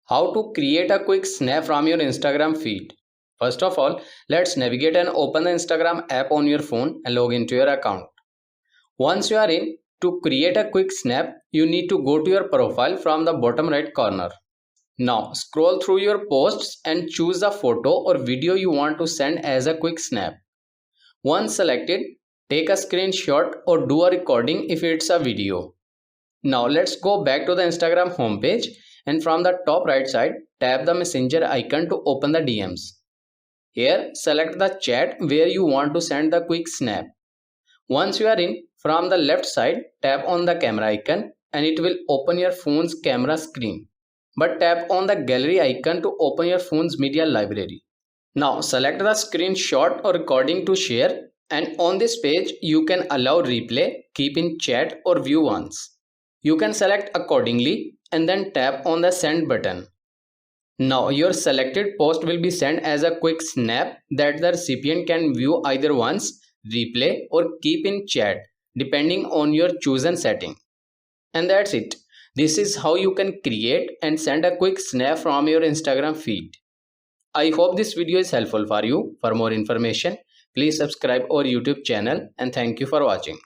How to create a quick snap from your Instagram feed. First of all, let's navigate and open the Instagram app on your phone and log into your account. Once you are in, to create a quick snap, you need to go to your profile from the bottom right corner. Now scroll through your posts and choose the photo or video you want to send as a quick snap. Once selected, take a screenshot or do a recording if it's a video. Now let's go back to the Instagram homepage and from the top right side, tap the messenger icon to open the DMs. Here, select the chat where you want to send the quick snap. Once you are in, from the left side, tap on the camera icon and it will open your phone's camera screen. But tap on the gallery icon to open your phone's media library. Now select the screenshot or recording to share, and on this page you can allow replay, keep in chat or view once. You can select accordingly and then tap on the send button. Now your selected post will be sent as a quick snap that the recipient can view either once, replay or keep in chat depending on your chosen setting. And that's it. This is how you can create and send a quick snap from your Instagram feed. I hope this video is helpful for you. For more information, please subscribe our YouTube channel and thank you for watching.